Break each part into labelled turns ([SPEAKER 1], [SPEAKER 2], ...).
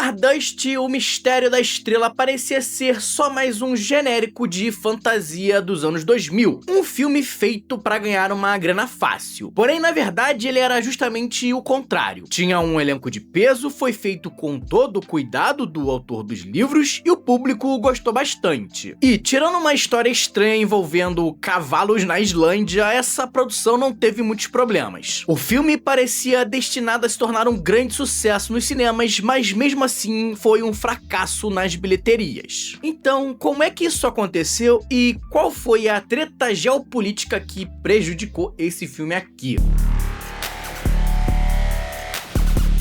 [SPEAKER 1] Stardust, o Mistério da Estrela, parecia ser só mais um genérico de fantasia dos anos 2000, um filme feito para ganhar uma grana fácil. Porém, na verdade, ele era justamente o contrário. Tinha um elenco de peso, foi feito com todo o cuidado do autor dos livros e o público gostou bastante. E, tirando uma história estranha envolvendo cavalos na Islândia, essa produção não teve muitos problemas. O filme parecia destinado a se tornar um grande sucesso nos cinemas, mas mesmo assim foi um fracasso nas bilheterias. Então, como é que isso aconteceu e qual foi a treta geopolítica que prejudicou esse filme aqui?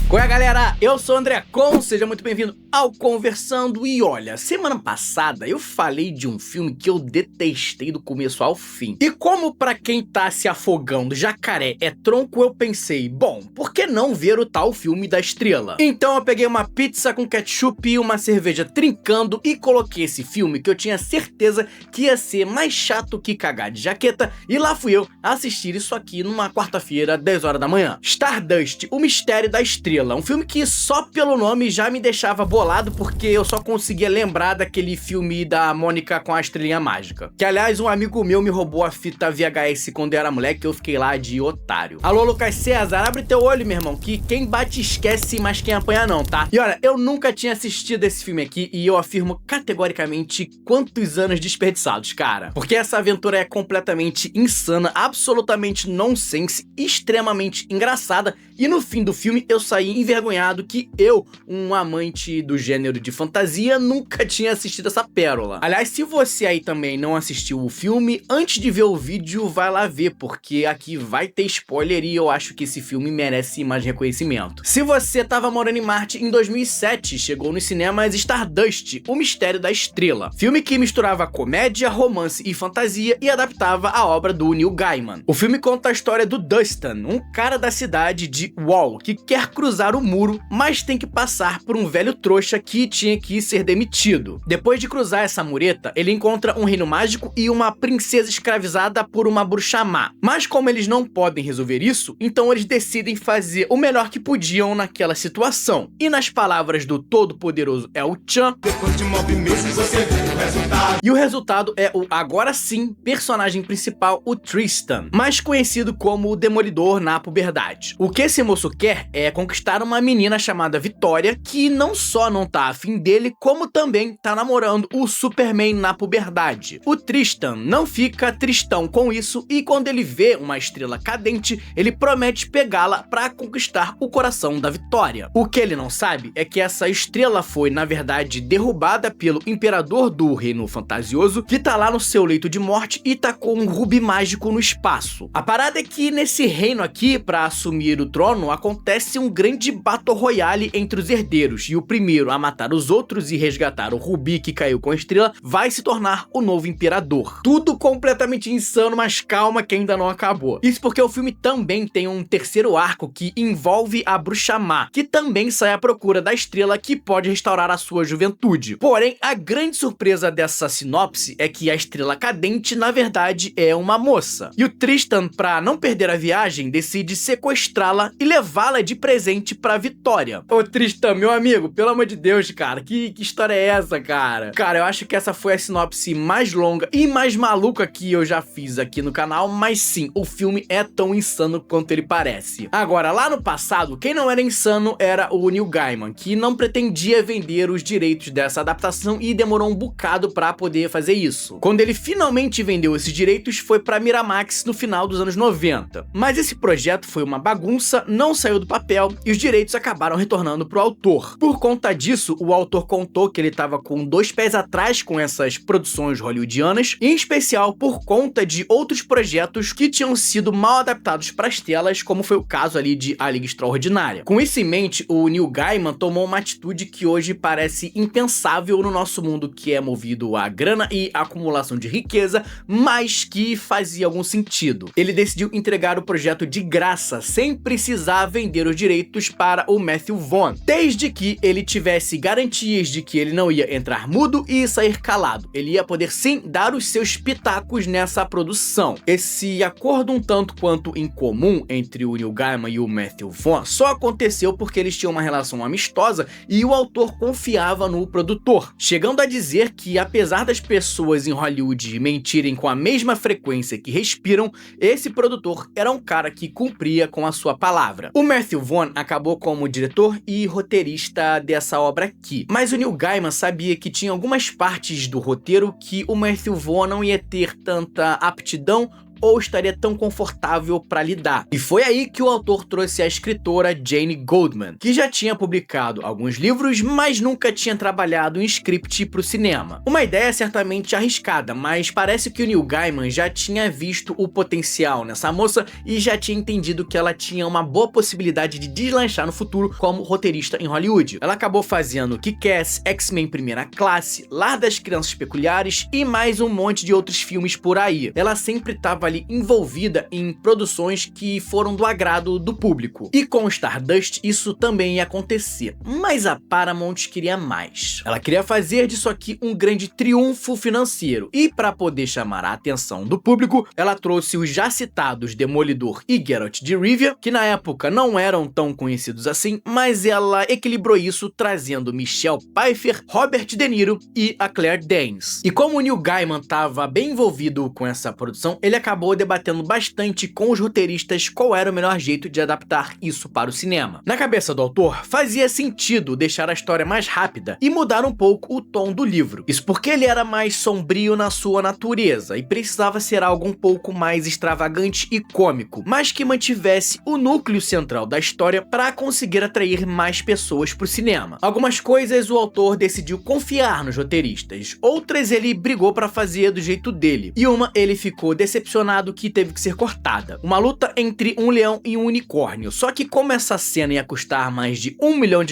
[SPEAKER 1] Oi galera, eu sou o André Con, seja muito bem-vindo ao Conversando. E olha, semana passada eu falei de um filme que eu detestei do começo ao fim. E como pra quem tá se afogando jacaré é tronco, eu pensei, bom, por que não ver o tal filme da estrela? Então eu peguei uma pizza com ketchup e uma cerveja trincando e coloquei esse filme que eu tinha certeza que ia ser mais chato que cagar de jaqueta, e lá fui eu assistir isso aqui numa quarta-feira, 10 horas da manhã. Stardust, o Mistério da Estrela. Um filme que só pelo nome já me deixava bolado, porque eu só conseguia lembrar daquele filme da Mônica com a estrelinha mágica. Que, aliás, um amigo meu me roubou a fita VHS quando eu era moleque e eu fiquei lá de otário. Alô, Lucas César, abre teu olho, meu irmão, que quem bate esquece, mas quem apanha não, tá? E olha, eu nunca tinha assistido esse filme aqui e eu afirmo categoricamente quantos anos desperdiçados, cara. Porque essa aventura é completamente insana, absolutamente nonsense, extremamente engraçada, e no fim do filme eu saí envergonhado que eu, um amante do gênero de fantasia, nunca tinha assistido essa pérola. Aliás, se você aí também não assistiu o filme, antes de ver o vídeo, vai lá ver, porque aqui vai ter spoiler e eu acho que esse filme merece mais reconhecimento. Se você tava morando em Marte em 2007, chegou nos cinemas Stardust, o Mistério da Estrela, filme que misturava comédia, romance e fantasia e adaptava a obra do Neil Gaiman. O filme conta a história do Dustin, um cara da cidade de Wall, que quer cruzar o muro, mas tem que passar por um velho trouxa que tinha que ser demitido. Depois de cruzar essa mureta, ele encontra um reino mágico e uma princesa escravizada por uma bruxa má. Mas como eles não podem resolver isso, então eles decidem fazer o melhor que podiam naquela situação. E nas palavras do todo-poderoso El Chan, depois de movimentos você vê o resultado. E o resultado é o, agora sim, personagem principal, o Tristan, mais conhecido como o Demolidor na puberdade. O que esse moço quer é conquistar uma menina chamada Vitória, que não só não tá afim dele, como também tá namorando o Superman na puberdade. O Tristan não fica tristão com isso e quando ele vê uma estrela cadente, ele promete pegá-la pra conquistar o coração da Vitória. O que ele não sabe é que essa estrela foi, na verdade, derrubada pelo imperador do reino fantasioso, que tá lá no seu leito de morte e tá com um rubi mágico no espaço. A parada é que nesse reino aqui, pra assumir o trono, acontece um grande Battle Royale entre os herdeiros, e o primeiro a matar os outros e resgatar o rubi que caiu com a estrela vai se tornar o novo imperador. Tudo completamente insano, mas calma que ainda não acabou. Isso porque o filme também tem um terceiro arco que envolve a bruxa má, que também sai à procura da estrela que pode restaurar a sua juventude. Porém, a grande surpresa dessa sinopse é que a estrela cadente na verdade é uma moça. E o Tristan, pra não perder a viagem, decide sequestrá-la e levá-la de presente pra Vitória. Ô Tristan, meu amigo, pelo amor de Deus, cara, que história é essa, cara? Cara, eu acho que essa foi a sinopse mais longa e mais maluca que eu já fiz aqui no canal, mas sim, o filme é tão insano quanto ele parece. Agora, lá no passado, quem não era insano era o Neil Gaiman, que não pretendia vender os direitos dessa adaptação e demorou um bocado pra poder fazer isso. Quando ele finalmente vendeu esses direitos, foi pra Miramax no final dos anos 90. Mas esse projeto foi uma bagunça, não saiu do papel e os direitos acabaram retornando pro autor. Por conta disso, o autor contou que ele estava com 2 pés atrás com essas produções hollywoodianas, em especial por conta de outros projetos que tinham sido mal adaptados para as telas, como foi o caso ali de A Liga Extraordinária. Com isso em mente, o Neil Gaiman tomou uma atitude que hoje parece impensável no nosso mundo, que é movido a grana e acumulação de riqueza, mas que fazia algum sentido. Ele decidiu entregar o projeto de graça, sem precisar vender os direitos críticos para o Matthew Vaughn, desde que ele tivesse garantias de que ele não ia entrar mudo e sair calado. Ele ia poder sim dar os seus pitacos nessa produção. Esse acordo um tanto quanto incomum entre o Neil Gaiman e o Matthew Vaughn só aconteceu porque eles tinham uma relação amistosa e o autor confiava no produtor, chegando a dizer que apesar das pessoas em Hollywood mentirem com a mesma frequência que respiram, esse produtor era um cara que cumpria com a sua palavra. O Matthew Vaughn acabou como diretor e roteirista dessa obra aqui, mas o Neil Gaiman sabia que tinha algumas partes do roteiro que o Matthew Vaughn não ia ter tanta aptidão ou estaria tão confortável para lidar. E foi aí que o autor trouxe a escritora Jane Goldman, que já tinha publicado alguns livros, mas nunca tinha trabalhado em script para o cinema. Uma ideia certamente arriscada, mas parece que o Neil Gaiman já tinha visto o potencial nessa moça e já tinha entendido que ela tinha uma boa possibilidade de deslanchar no futuro como roteirista em Hollywood. Ela acabou fazendo Kick-Ass, X-Men Primeira Classe, Lar das Crianças Peculiares e mais um monte de outros filmes por aí. Ela sempre estava ali envolvida em produções que foram do agrado do público. E com Stardust isso também ia acontecer, mas a Paramount queria mais. Ela queria fazer disso aqui um grande triunfo financeiro e para poder chamar a atenção do público, ela trouxe os já citados Demolidor e Geralt de Rivia, que na época não eram tão conhecidos assim, mas ela equilibrou isso trazendo Michelle Pfeiffer, Robert De Niro e a Claire Danes. E como o Neil Gaiman estava bem envolvido com essa produção, ele acabou debatendo bastante com os roteiristas qual era o melhor jeito de adaptar isso para o cinema. Na cabeça do autor, fazia sentido deixar a história mais rápida e mudar um pouco o tom do livro. Isso porque ele era mais sombrio na sua natureza e precisava ser algo um pouco mais extravagante e cômico, mas que mantivesse o núcleo central da história para conseguir atrair mais pessoas para o cinema. Algumas coisas o autor decidiu confiar nos roteiristas, outras ele brigou para fazer do jeito dele, e uma ele ficou decepcionado que teve que ser cortada. Uma luta entre um leão e um unicórnio, só que como essa cena ia custar mais de $1 milhão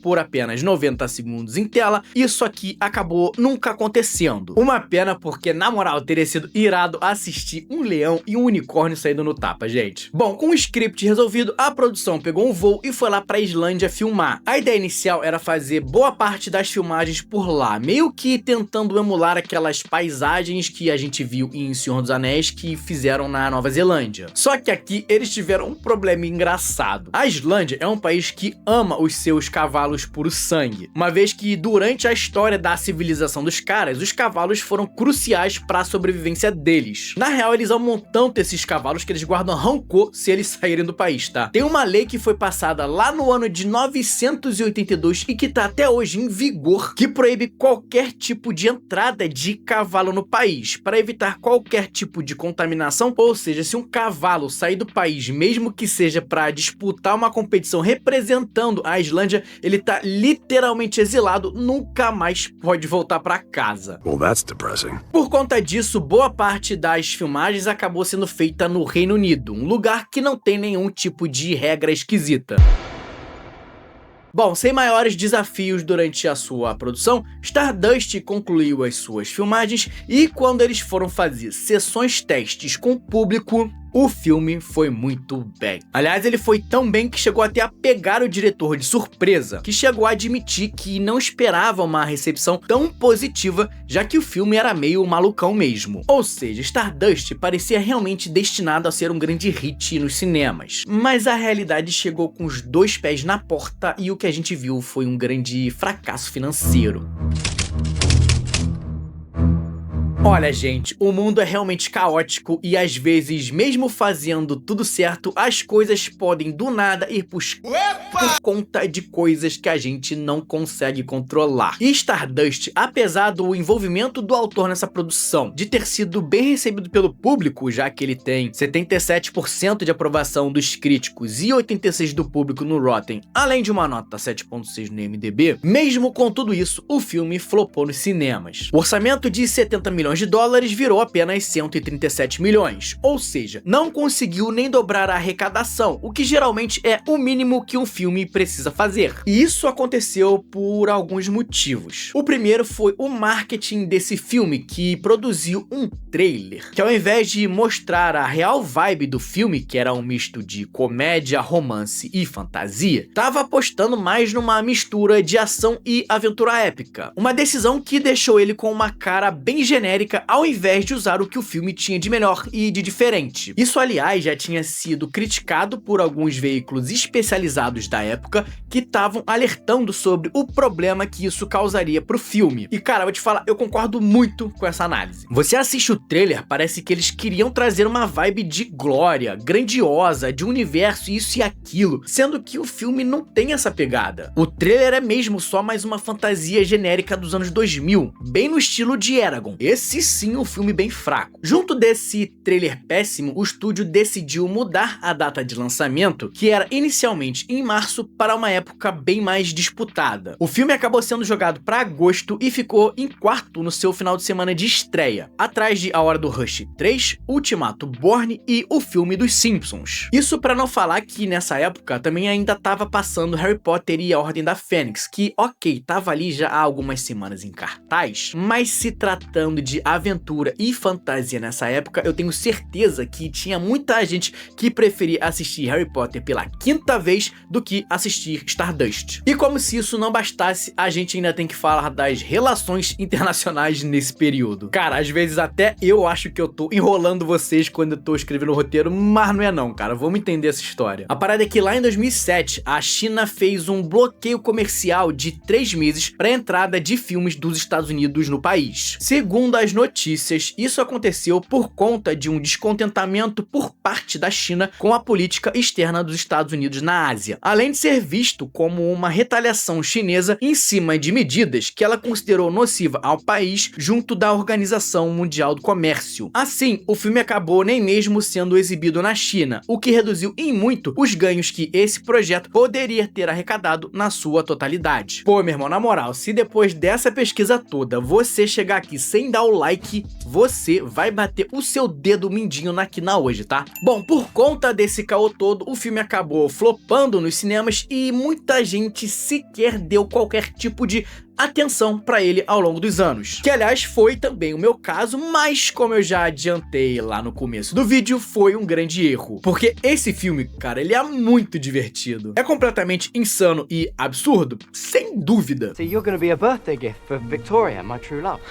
[SPEAKER 1] por apenas 90 segundos em tela, isso aqui acabou nunca acontecendo. Uma pena porque, na moral, teria sido irado assistir um leão e um unicórnio saindo no tapa, gente. Bom, com o script resolvido, a produção pegou um voo e foi lá pra Islândia filmar. A ideia inicial era fazer boa parte das filmagens por lá, meio que tentando emular aquelas paisagens que a gente viu em Senhor dos Anéis que fizeram na Nova Zelândia. Só que aqui eles tiveram um problema engraçado. A Islândia é um país que ama os seus cavalos puro sangue, uma vez que durante a história da civilização dos caras, os cavalos foram cruciais para a sobrevivência deles. Na real, eles amam tanto esses cavalos que eles guardam rancor se eles saírem do país, tá? Tem uma lei que foi passada lá no ano de 982 e que tá até hoje em vigor, que proíbe qualquer tipo de entrada de cavalo no país, para evitar qualquer tipo de contaminação, ou seja, se um cavalo sair do país, mesmo que seja para disputar uma competição representando a Islândia, ele tá literalmente exilado, nunca mais pode voltar para casa.
[SPEAKER 2] Well, that's depressing.
[SPEAKER 1] Por conta disso, boa parte das filmagens acabou sendo feita no Reino Unido, um lugar que não tem nenhum tipo de regra esquisita. Bom, sem maiores desafios durante a sua produção, Stardust concluiu as suas filmagens e quando eles foram fazer sessões testes com o público, o filme foi muito bem. Aliás, ele foi tão bem que chegou até a pegar o diretor de surpresa, que chegou a admitir que não esperava uma recepção tão positiva, já que o filme era meio malucão mesmo. Ou seja, Stardust parecia realmente destinado a ser um grande hit nos cinemas. Mas a realidade chegou com os dois pés na porta e o que a gente viu foi um grande fracasso financeiro. Olha, gente, o mundo é realmente caótico e às vezes, mesmo fazendo tudo certo, as coisas podem do nada ir por conta de coisas que a gente não consegue controlar. E Stardust, apesar do envolvimento do autor nessa produção, de ter sido bem recebido pelo público, já que ele tem 77% de aprovação dos críticos e 86% do público no Rotten, além de uma nota 7.6 no IMDb, mesmo com tudo isso, o filme flopou nos cinemas. O orçamento de 70 milhões milhões de dólares virou apenas 137 milhões, ou seja, não conseguiu nem dobrar a arrecadação, o que geralmente é o mínimo que um filme precisa fazer. E isso aconteceu por alguns motivos. O primeiro foi o marketing desse filme, que produziu um trailer, que ao invés de mostrar a real vibe do filme, que era um misto de comédia, romance e fantasia, tava apostando mais numa mistura de ação e aventura épica. Uma decisão que deixou ele com uma cara bem genérica, ao invés de usar o que o filme tinha de melhor e de diferente. Isso, aliás, já tinha sido criticado por alguns veículos especializados da época que estavam alertando sobre o problema que isso causaria pro filme. E cara, vou te falar, eu concordo muito com essa análise. Você assiste o trailer, parece que eles queriam trazer uma vibe de glória, grandiosa, de universo, isso e aquilo, sendo que o filme não tem essa pegada. O trailer é mesmo só mais uma fantasia genérica dos anos 2000, bem no estilo de Eragon. Esse sim, um filme bem fraco. Junto desse trailer péssimo, o estúdio decidiu mudar a data de lançamento, que era inicialmente em março, para uma época bem mais disputada. O filme acabou sendo jogado para agosto e ficou em quarto no seu final de semana de estreia, atrás de A Hora do Rush 3, Ultimato Born e o filme dos Simpsons. Isso para não falar que nessa época também ainda tava passando Harry Potter e a Ordem da Fênix, que ok, tava ali já há algumas semanas em cartaz, mas se tratando de aventura e fantasia nessa época, eu tenho certeza que tinha muita gente que preferia assistir Harry Potter pela quinta vez do que assistir Stardust. E como se isso não bastasse, a gente ainda tem que falar das relações internacionais nesse período. Cara, às vezes até eu acho que eu tô enrolando vocês quando eu tô escrevendo o roteiro, mas não é não, cara, vamos entender essa história. A parada é que lá em 2007, a China fez um bloqueio comercial de 3 meses para a entrada de filmes dos Estados Unidos no país. Segundo as notícias, isso aconteceu por conta de um descontentamento por parte da China com a política externa dos Estados Unidos na Ásia, além de ser visto como uma retaliação chinesa em cima de medidas que ela considerou nociva ao país junto da Organização Mundial do Comércio. Assim, o filme acabou nem mesmo sendo exibido na China, o que reduziu em muito os ganhos que esse projeto poderia ter arrecadado na sua totalidade. Pô, meu irmão, na moral, se depois dessa pesquisa toda você chegar aqui sem dar o like, você vai bater o seu dedo mindinho na quina hoje, tá? Bom, por conta desse caô todo, o filme acabou flopando nos cinemas e muita gente sequer deu qualquer tipo de atenção pra ele ao longo dos anos. Que, aliás, foi também o meu caso, mas como eu já adiantei lá no começo do vídeo, foi um grande erro. Porque esse filme, cara, ele é muito divertido. É completamente insano e absurdo, sem dúvida.
[SPEAKER 2] So you're gonna be a birthday gift for Victoria, my true love.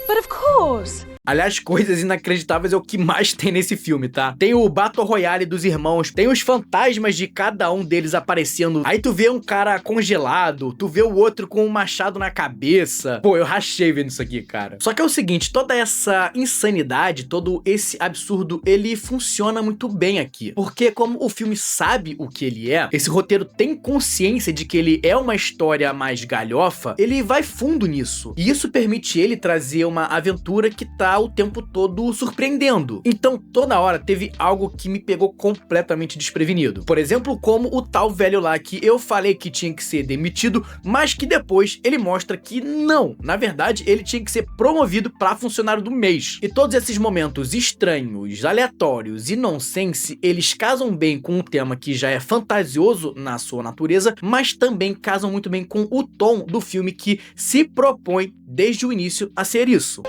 [SPEAKER 3] But of course.
[SPEAKER 1] Aliás, coisas inacreditáveis é o que mais tem nesse filme, tá? Tem o Battle Royale dos irmãos, tem os fantasmas de cada um deles aparecendo. Aí tu vê um cara congelado, tu vê o outro com um machado na cabeça. Pô, eu rachei vendo isso aqui, cara. Só que é o seguinte, toda essa insanidade, todo esse absurdo, ele funciona muito bem aqui. Porque como o filme sabe o que ele é, esse roteiro tem consciência de que ele é uma história mais galhofa, ele vai fundo nisso. E isso permite ele trazer uma aventura que tá o tempo todo surpreendendo. Então, toda hora teve algo que me pegou completamente desprevenido. Por exemplo, como o tal velho lá que eu falei que tinha que ser demitido, mas que depois ele mostra que não. Na verdade, ele tinha que ser promovido para funcionário do mês. E todos esses momentos estranhos, aleatórios e nonsense, eles casam bem com um tema que já é fantasioso na sua natureza, mas também casam muito bem com o tom do filme que se propõe desde o início a ser isso.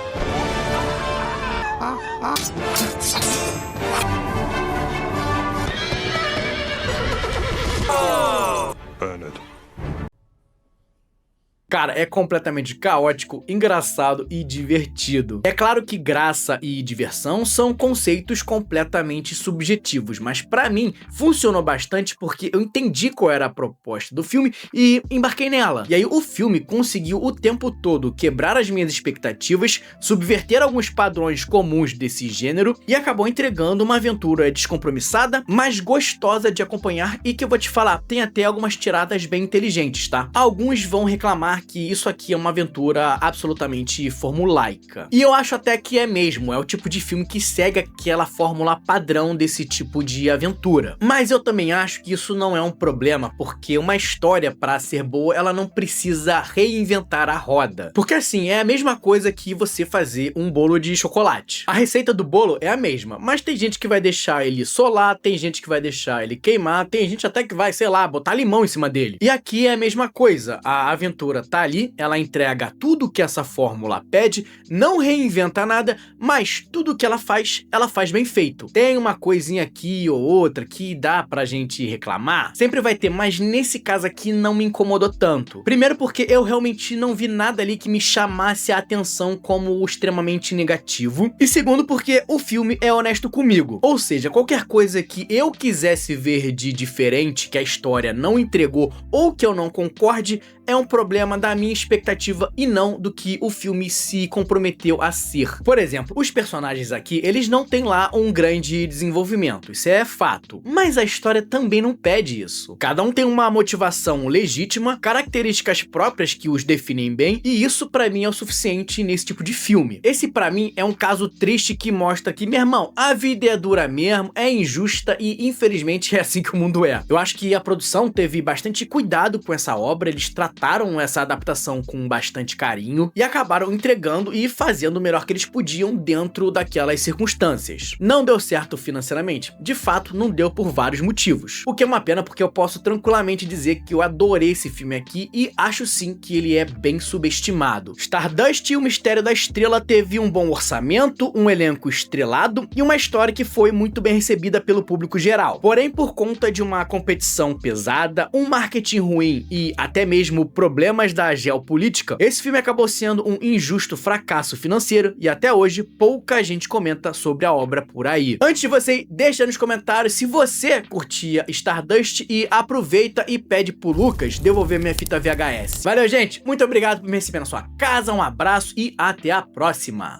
[SPEAKER 4] Bernard.
[SPEAKER 1] Cara, é completamente caótico, engraçado e divertido. É claro que graça e diversão são conceitos completamente subjetivos, mas pra mim funcionou bastante porque eu entendi qual era a proposta do filme e embarquei nela. E aí o filme conseguiu o tempo todo quebrar as minhas expectativas, subverter alguns padrões comuns desse gênero e acabou entregando uma aventura descompromissada, mas gostosa de acompanhar e que eu vou te falar, tem até algumas tiradas bem inteligentes, tá? Alguns vão reclamar afirmar que isso aqui é uma aventura absolutamente formulaica. E eu acho até que é mesmo, é o tipo de filme que segue aquela fórmula padrão desse tipo de aventura. Mas eu também acho que isso não é um problema, porque uma história, pra ser boa, ela não precisa reinventar a roda. Porque assim, é a mesma coisa que você fazer um bolo de chocolate. A receita do bolo é a mesma, mas tem gente que vai deixar ele solar, tem gente que vai deixar ele queimar, tem gente até que vai, sei lá, botar limão em cima dele. E aqui é a mesma coisa, a aventura tá ali, ela entrega tudo que essa fórmula pede, não reinventa nada, mas tudo que ela faz bem feito. Tem uma coisinha aqui ou outra que dá pra gente reclamar, sempre vai ter, mas nesse caso aqui não me incomodou tanto. Primeiro porque eu realmente não vi nada ali que me chamasse a atenção como extremamente negativo, e segundo porque o filme é honesto comigo, ou seja, qualquer coisa que eu quisesse ver de diferente, que a história não entregou ou que eu não concorde, é um problema da minha expectativa e não do que o filme se comprometeu a ser. Por exemplo, os personagens aqui, eles não têm lá um grande desenvolvimento, isso é fato, mas a história também não pede isso. Cada um tem uma motivação legítima, características próprias que os definem bem, e isso pra mim é o suficiente nesse tipo de filme. Esse pra mim é um caso triste que mostra que, meu irmão, a vida é dura mesmo, é injusta e infelizmente é assim que o mundo é. Eu acho que a produção teve bastante cuidado com essa obra, eles trataram essa adaptação com bastante carinho e acabaram entregando e fazendo o melhor que eles podiam dentro daquelas circunstâncias. Não deu certo financeiramente? De fato, não deu por vários motivos. O que é uma pena porque eu posso tranquilamente dizer que eu adorei esse filme aqui e acho sim que ele é bem subestimado. Stardust e o Mistério da Estrela teve um bom orçamento, um elenco estrelado e uma história que foi muito bem recebida pelo público geral. Porém, por conta de uma competição pesada, um marketing ruim e até mesmo problemas da geopolítica, esse filme acabou sendo um injusto fracasso financeiro e até hoje pouca gente comenta sobre a obra por aí. Antes de você, deixa nos comentários se você curtia Stardust e aproveita e pede pro Lucas devolver minha fita VHS. Valeu, gente! Muito obrigado por me receber na sua casa, um abraço e até a próxima!